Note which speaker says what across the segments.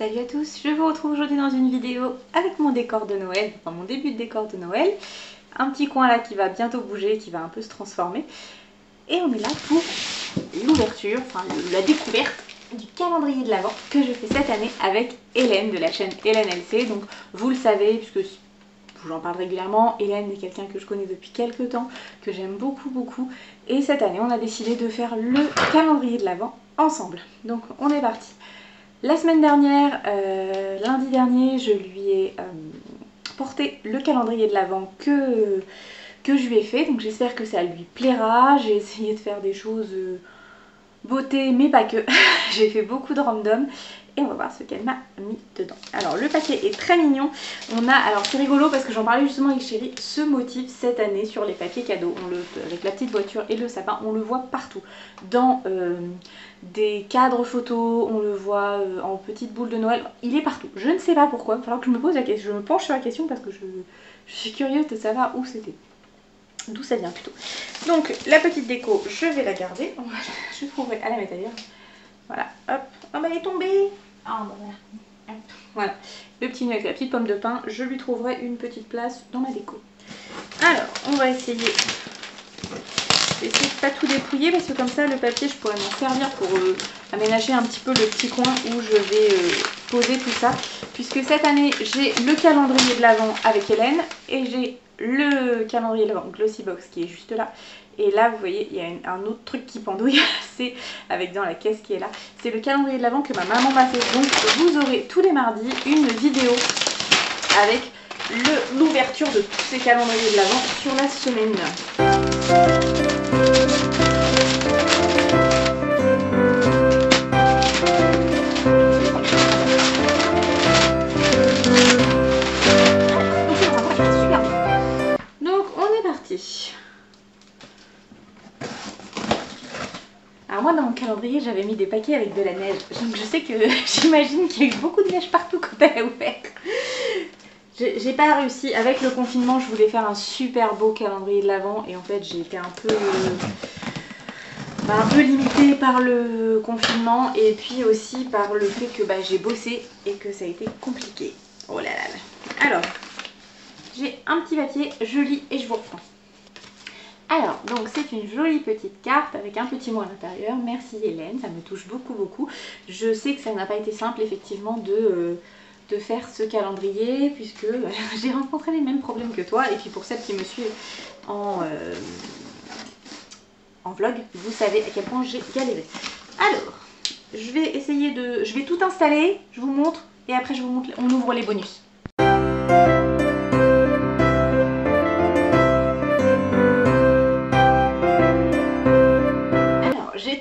Speaker 1: Salut à tous, je vous retrouve aujourd'hui dans une vidéo avec mon décor de Noël, enfin mon début de décor de Noël. Un petit coin là qui va bientôt bouger, qui va un peu se transformer. Et on est là pour l'ouverture, enfin la découverte du calendrier de l'Avent que je fais cette année avec Hélène de la chaîne Hélène LC. Donc vous le savez, puisque j'en parle régulièrement, Hélène est quelqu'un que je connais depuis quelques temps, que j'aime beaucoup. Et cette année, on a décidé de faire le calendrier de l'Avent ensemble. Donc on est parti. La semaine dernière, lundi dernier, je lui ai porté le calendrier de l'Avent que je lui ai fait. Donc j'espère que ça lui plaira. J'ai essayé de faire des choses beauté, mais pas que. J'ai fait beaucoup de random. Et on va voir ce qu'elle m'a mis dedans. Alors le paquet est très mignon. On a, alors c'est rigolo parce que j'en parlais justement avec Chérie, ce motif cette année sur les papiers cadeaux, avec la petite voiture et le sapin, on le voit partout. Dans des cadres photos, on le voit en petites boules de Noël, il est partout. Je ne sais pas pourquoi, il va falloir que je me pose la question, je me penche sur la question parce que je suis curieuse de savoir où c'était. D'où ça vient plutôt. Donc la petite déco, je vais la garder. Je trouverai à la mettre ailleurs. Voilà, hop, oh bah elle est tombée. Oh bah voilà. Voilà, le petit nœud avec la petite pomme de pin, je lui trouverai une petite place dans ma déco. Alors, on va essayer. Je vais essayer de pas tout dépouiller parce que comme ça, le papier, je pourrais m'en servir pour aménager un petit peu le petit coin où je vais poser tout ça. Puisque cette année, j'ai le calendrier de l'Avent avec Hélène et j'ai le calendrier de l'Avent Glossybox qui est juste là. Et là, vous voyez, il y a un autre truc qui pendouille, c'est avec dans la caisse qui est là. C'est le calendrier de l'Avent que ma maman m'a fait. Donc, vous aurez tous les mardis une vidéo avec l'ouverture de tous ces calendriers de l'Avent sur la semaine. Donc, on est parti. Alors moi dans mon calendrier j'avais mis des paquets avec de la neige, donc je sais que j'imagine qu'il y a eu beaucoup de neige partout quand elle a ouvert. J'ai pas réussi, avec le confinement je voulais faire un super beau calendrier de l'Avent et en fait j'ai été un peu limitée par le confinement et puis aussi par le fait que j'ai bossé et que ça a été compliqué. Oh là là. Alors, j'ai un petit papier, je lis et je vous reprends. Alors, donc c'est une jolie petite carte avec un petit mot à l'intérieur. Merci Hélène, ça me touche beaucoup. Je sais que ça n'a pas été simple effectivement de faire ce calendrier puisque j'ai rencontré les mêmes problèmes que toi. Et puis pour celles qui me suivent en vlog, vous savez à quel point j'ai galéré. Alors, je vais essayer de... Je vais tout installer, je vous montre et après je vous montre, on ouvre les bonus.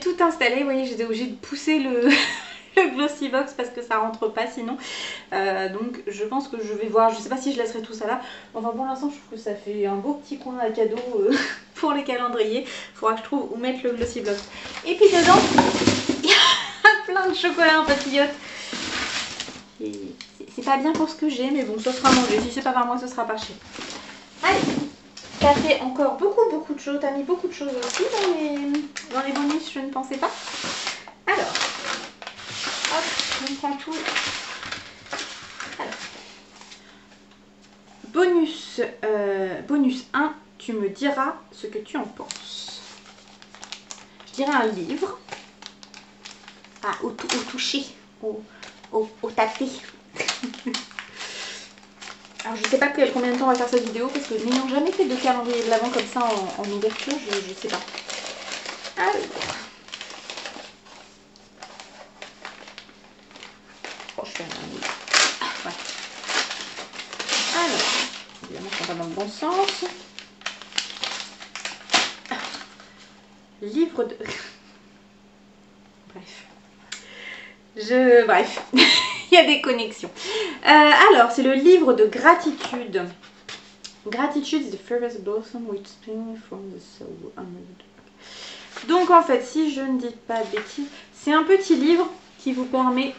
Speaker 1: Tout installé, vous voyez, j'étais obligée de pousser le Glossybox parce que ça rentre pas sinon. Donc je pense que je vais voir, je sais pas si je laisserai tout ça là. Enfin pour l'instant je trouve que ça fait un beau petit coin à cadeau pour les calendriers. Il faudra que je trouve où mettre le Glossybox. Et puis dedans, il y a plein de chocolat en papillote. C'est pas bien pour ce que j'ai, mais bon, ça sera mangé. Si c'est pas par moi, ce sera pas cher. Allez! Ça fait encore beaucoup de choses. T'as mis beaucoup de choses aussi dans les bonus, je ne pensais pas. Alors, hop, on prend tout. Alors, bonus 1, tu me diras ce que tu en penses. Je dirais un livre. Ah, au toucher, au tapis. Alors je sais pas combien de temps on va faire cette vidéo parce que n'ayant jamais fait de calendrier de l'Avent comme ça en ouverture, je sais pas. Alors. Oh, je fais un... ouais. Alors, évidemment ça va dans le bon sens. Livre de... Bref. Il y a des connexions. Alors, c'est le livre de gratitude. Gratitude is the first blossom which springs from the soul. Donc en fait, si je ne dis pas de bêtises, c'est un petit livre qui vous permet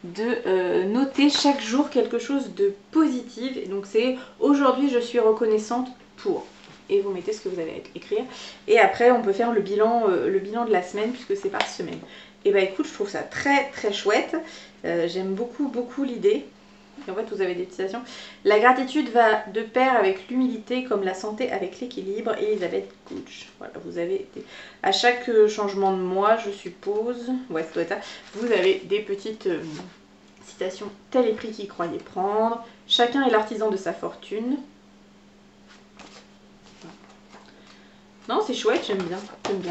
Speaker 1: de noter chaque jour quelque chose de positif. Et donc c'est aujourd'hui je suis reconnaissante pour. et vous mettez ce que vous allez écrire. Et après on peut faire le bilan de la semaine puisque c'est par semaine. Et bah écoute, je trouve ça très très chouette. J'aime beaucoup l'idée. Et en fait vous avez des citations. La gratitude va de pair avec l'humilité comme la santé avec l'équilibre. Elisabeth Couch. Voilà, vous avez à chaque changement de mois, je suppose, ouais ça doit être ça, vous avez des petites citations. Tel est prix qu'il croyait prendre. Chacun est l'artisan de sa fortune. Non, c'est chouette, j'aime bien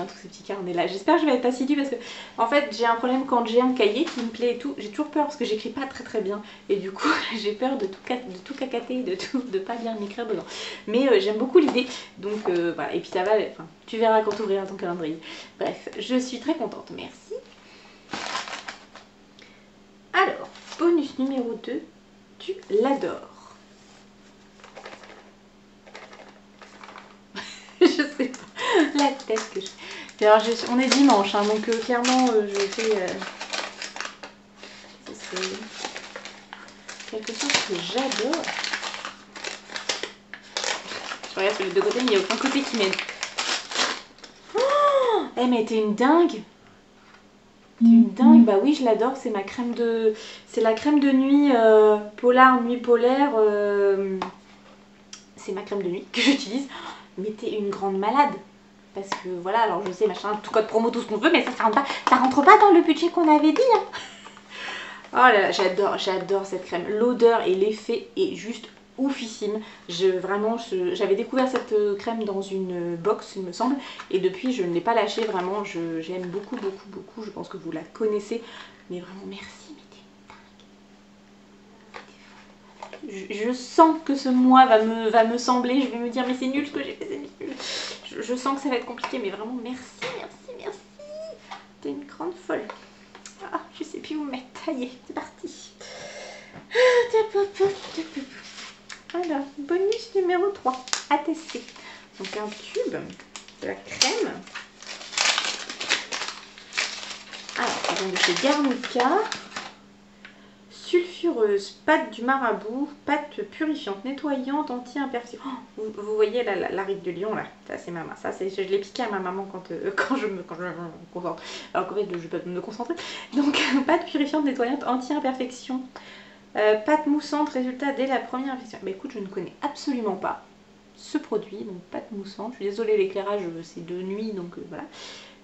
Speaker 1: tous ces petits carnets là. J'espère que je vais être assidue parce que en fait j'ai un problème quand j'ai un cahier qui me plaît et tout. J'ai toujours peur parce que j'écris pas très bien et du coup j'ai peur de tout cacater, de pas bien écrire dedans. Mais j'aime beaucoup l'idée, donc voilà. Et puis ça va, enfin, tu verras quand tu ouvriras ton calendrier. Bref, je suis très contente, merci. Alors, bonus numéro 2, tu l'adores. Je sais pas. La tête que je... Alors on est dimanche, hein, donc clairement je fais... c'est quelque chose que j'adore. Je regarde sur les deux côtés, mais il n'y a aucun côté qui m'aide. Oh, mais t'es une dingue. T'es une dingue. Bah oui, je l'adore. C'est ma crème de... C'est la crème de nuit Polar, nuit polaire. C'est ma crème de nuit que j'utilise. Mais t'es une grande malade. Parce que voilà, alors je sais, machin, tout code promo, tout ce qu'on veut, mais ça rentre pas dans le budget qu'on avait dit. Hein. Oh là là, j'adore cette crème. L'odeur et l'effet est juste oufissime. J'avais découvert cette crème dans une box, il me semble, et depuis je ne l'ai pas lâchée, vraiment, j'aime beaucoup. Je pense que vous la connaissez, mais vraiment merci, mais t'es dingue. Je sens que ce mois va me sembler, je vais me dire mais c'est nul ce que j'ai fait, c'est nul. Je sens que ça va être compliqué, mais vraiment merci. T'es une grande folle. Ah, je sais plus où me mettre. Ça y est, c'est parti. Alors, bonus numéro 3 à tester. Donc un tube de la crème. Alors, ça vient de chez Garnica. Sulfureuse, pâte du marabout, pâte purifiante, nettoyante, anti-imperfection. Oh, vous voyez la ride de lion là, ça c'est ma main. Ça je l'ai piqué à ma maman quand je me concentre. Alors qu'en fait je vais pas me concentrer. Donc pâte purifiante, nettoyante, anti-imperfection, pâte moussante, résultat dès la première infection. Bah écoute, je ne connais absolument pas ce produit, donc pâte moussante. Je suis désolée, l'éclairage c'est de nuit, donc voilà.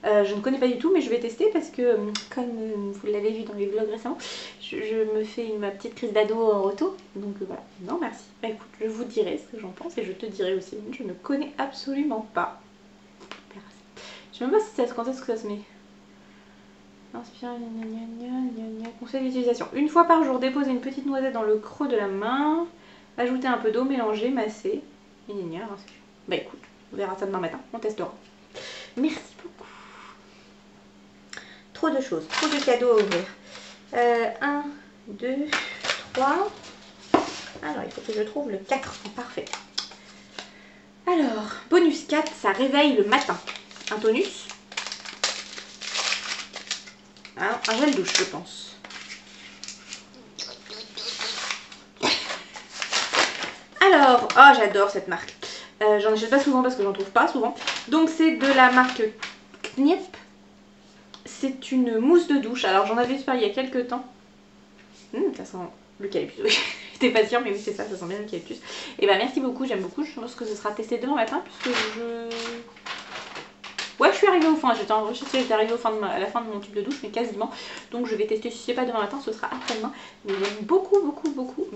Speaker 1: Je ne connais pas du tout, mais je vais tester parce que, comme vous l'avez vu dans les vlogs récemment, je me fais ma petite crise d'ado en retour. Donc voilà, non merci. Bah écoute, je vous dirai ce que j'en pense et je te dirai aussi. Je ne connais absolument pas. Je sais même pas si quand est-ce que ça se met. Inspire, conseil d'utilisation. Une fois par jour, déposez une petite noisette dans le creux de la main. Ajoutez un peu d'eau, mélanger, masser. Bah écoute, on verra ça demain matin, on testera. Merci beaucoup. Trop de choses, trop de cadeaux à ouvrir. 1, 2, 3. Alors, il faut que je trouve le 4. Parfait. Alors, bonus 4, ça réveille le matin. Un tonus. Un gel douche, je pense. Alors, oh, j'adore cette marque. J'en achète pas souvent parce que j'en trouve pas souvent. Donc, c'est de la marque Kniep. C'est une mousse de douche. Alors j'en avais fait il y a quelques temps. Ça sent l'eucalyptus. J'étais pas sûre, mais oui, c'est ça, ça sent bien l'eucalyptus. Et bah merci beaucoup, j'aime beaucoup. Je pense que ce sera testé demain matin puisque ouais, je suis arrivée au fond. J'étais arrivée à la fin de mon tube de douche, mais quasiment. Donc je vais tester. Si c'est pas demain matin, ce sera après-demain. Mais j'aime beaucoup.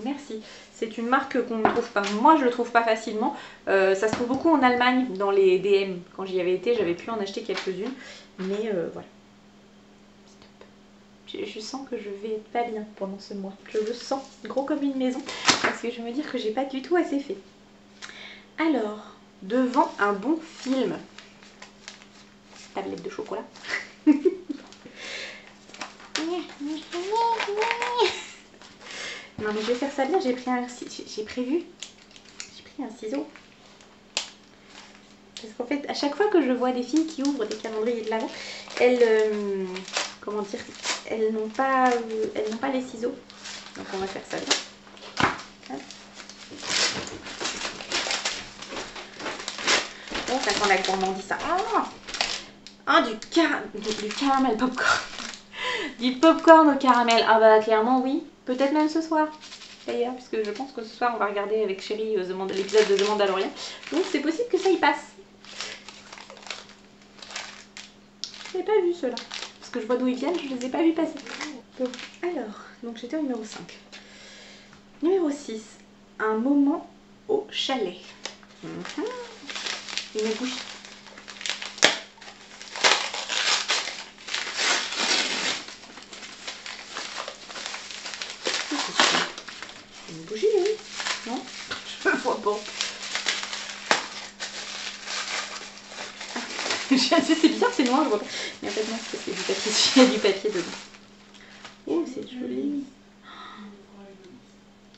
Speaker 1: Merci. C'est une marque qu'on ne trouve pas. Moi, je le trouve pas facilement. Ça se trouve beaucoup en Allemagne dans les DM. Quand j'y avais été, j'avais pu en acheter quelques-unes. Mais voilà. Je sens que je vais être pas bien pendant ce mois. Je le sens gros comme une maison parce que je me dis que j'ai pas du tout assez fait. Alors, devant un bon film. Tablette de chocolat. Non mais je vais faire ça bien. J'ai pris un ciseau. Parce qu'en fait, à chaque fois que je vois des filles qui ouvrent des calendriers de l'Avent, elles, comment dire, elles n'ont pas les ciseaux. Donc on va faire ça bien. sent la gourmandise ça. Du caramel popcorn. Du popcorn au caramel. Ah bah clairement oui. Peut-être même ce soir. D'ailleurs, puisque je pense que ce soir on va regarder avec Chérie l'épisode de The Mandalorian. Donc c'est possible que ça y passe. Je n'ai pas vu ceux-là. Parce que je vois d'où ils viennent, je les ai pas vus passer. Bon, alors, donc j'étais au numéro 5. Numéro 6. Un moment au chalet. Une bougie. Une bougie, oui. Non? Je le vois pas. C'est bizarre, c'est noir, je vois pas. Mais en fait, non, c'est du papier. Il y a du papier dedans. Oh, c'est joli.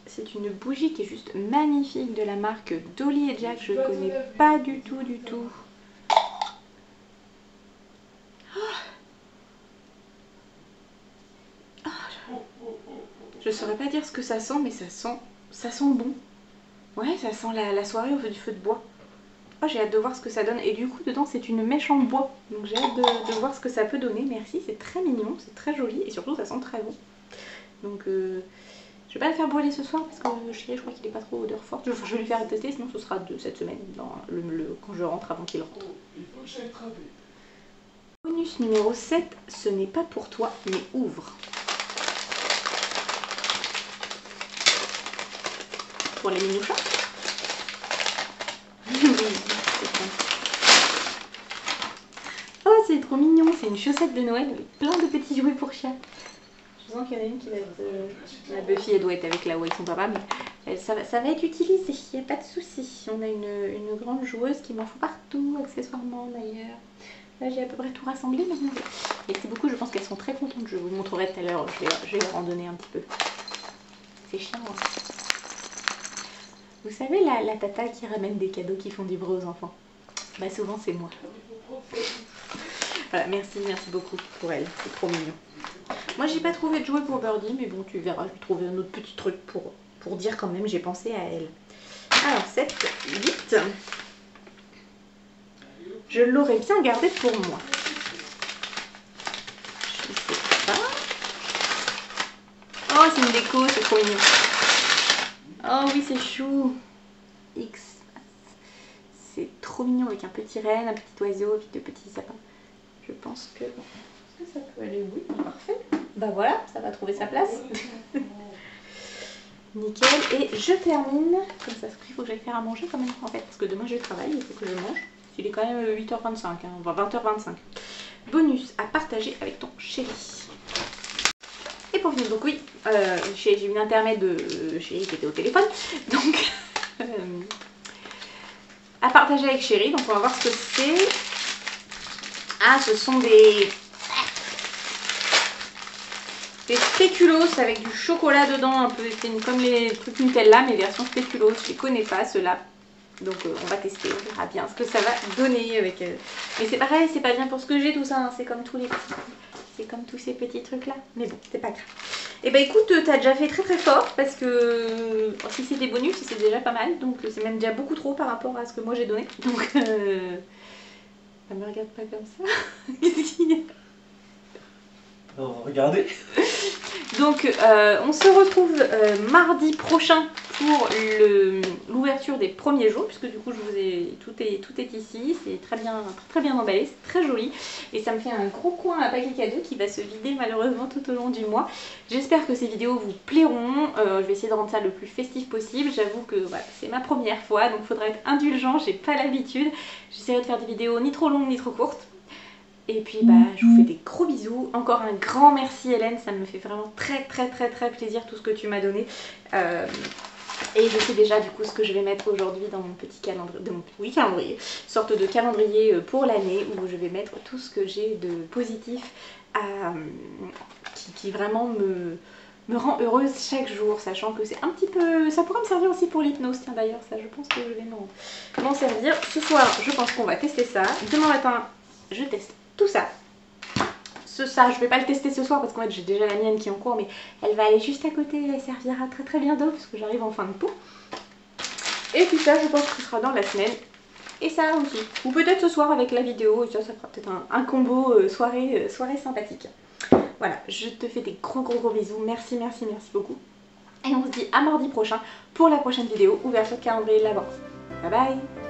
Speaker 1: C'est une bougie qui est juste magnifique de la marque Dolly & Jack. Je ne connais pas du tout. Je saurais pas dire ce que ça sent, mais ça sent bon. Ouais, ça sent la soirée au feu du feu de bois. Oh, j'ai hâte de voir ce que ça donne. Et du coup, dedans, c'est une mèche en bois. Donc j'ai hâte de voir ce que ça peut donner. Merci, c'est très mignon, c'est très joli. Et surtout, ça sent très bon. Donc, je vais pas le faire brûler ce soir parce que Chérie, je crois qu'il est pas trop odeur forte. Je vais lui faire tester, sinon ce sera de cette semaine, quand je rentre avant qu'il rentre. Bonus numéro 7, ce n'est pas pour toi, mais ouvre. Pour les minouchats. Oh, c'est trop mignon, c'est une chaussette de Noël avec plein de petits jouets pour chat. Je sens qu'il y en a une qui va être... La Buffy, elle doit être avec là où avec son papa, mais ça va être utilisé, il n'y a pas de souci. On a une grande joueuse qui m'en fout partout, accessoirement d'ailleurs. Là, j'ai à peu près tout rassemblé maintenant. Merci beaucoup, je pense qu'elles sont très contentes. Je vous montrerai tout à l'heure, je vais leur en donner un petit peu. C'est chiant, hein. Vous savez, la tata qui ramène des cadeaux qui font du bruit aux enfants. Bah souvent, c'est moi. Voilà, merci beaucoup pour elle, c'est trop mignon. Moi, j'ai pas trouvé de jouet pour Birdie, mais bon, tu verras, je vais trouver un autre petit truc pour dire quand même, j'ai pensé à elle. Alors, 7, 8. Je l'aurais bien gardé pour moi. Je sais pas. Oh, c'est une déco, c'est trop mignon. Oh oui, c'est chou. X. C'est trop mignon avec un petit renne, un petit oiseau, puis deux petits sapins. Je pense que... Est-ce que ça peut aller? Oui, parfait. Bah voilà, ça va trouver sa place. Nickel. Et je termine. Comme ça, il faut que j'aille faire à manger quand même en fait. Parce que demain je travaille, il faut que je mange. Il est quand même 8h25, hein, enfin 20h25. Bonus à partager avec ton chéri. Et pour finir, donc oui, j'ai eu une intermède de Chérie qui était au téléphone. Donc, à partager avec Chérie. Donc on va voir ce que c'est. Ah, ce sont des spéculoos avec du chocolat dedans. Un peu, c'est comme les trucs Nutella, mais version spéculoos. Je les connais pas, ceux-là. Donc on va tester, on verra bien ce que ça va donner avec... Mais c'est pareil, c'est pas bien pour ce que j'ai tout ça, hein. C'est comme tous les petits... C'est comme tous ces petits trucs là. Mais bon, c'est pas grave. Et bah écoute, t'as déjà fait très fort parce que si c'est des bonus, c'est déjà pas mal. Donc c'est même déjà beaucoup trop par rapport à ce que moi j'ai donné. Donc ça me regarde pas comme ça. Qu'est-ce qu'il y a?
Speaker 2: On va regarder.
Speaker 1: Donc on se retrouve mardi prochain pour l'ouverture des premiers jours, puisque du coup je vous ai tout est ici, c'est très bien emballé, c'est très joli et ça me fait un gros coin à paquet cadeau qui va se vider malheureusement tout au long du mois. J'espère que ces vidéos vous plairont, je vais essayer de rendre ça le plus festif possible. J'avoue que voilà, c'est ma première fois, donc il faudra être indulgent, j'ai pas l'habitude. J'essaierai de faire des vidéos ni trop longues ni trop courtes. Et puis bah je vous fais des gros bisous. Encore un grand merci Hélène, ça me fait vraiment très plaisir tout ce que tu m'as donné. Et je sais déjà du coup ce que je vais mettre aujourd'hui dans mon petit calendrier, calendrier, sorte de calendrier pour l'année où je vais mettre tout ce que j'ai de positif qui vraiment me rend heureuse chaque jour, sachant que c'est un petit peu... Ça pourrait me servir aussi pour l'hypnose, tiens d'ailleurs, ça je pense que je vais m'en servir. Ce soir je pense qu'on va tester ça, demain matin je teste tout ça. Ça, je vais pas le tester ce soir parce qu'en fait j'ai déjà la mienne qui est en cours, mais elle va aller juste à côté, elle servira très bientôt parce que j'arrive en fin de pot. Et puis ça, je pense que ce sera dans la semaine. et ça aussi. Ou peut-être ce soir avec la vidéo, et ça fera peut-être un combo soirée sympathique. Voilà, je te fais des gros bisous, merci beaucoup. Et on se dit à mardi prochain pour la prochaine vidéo, ouverture de calendrier de l'Avent. Bye bye.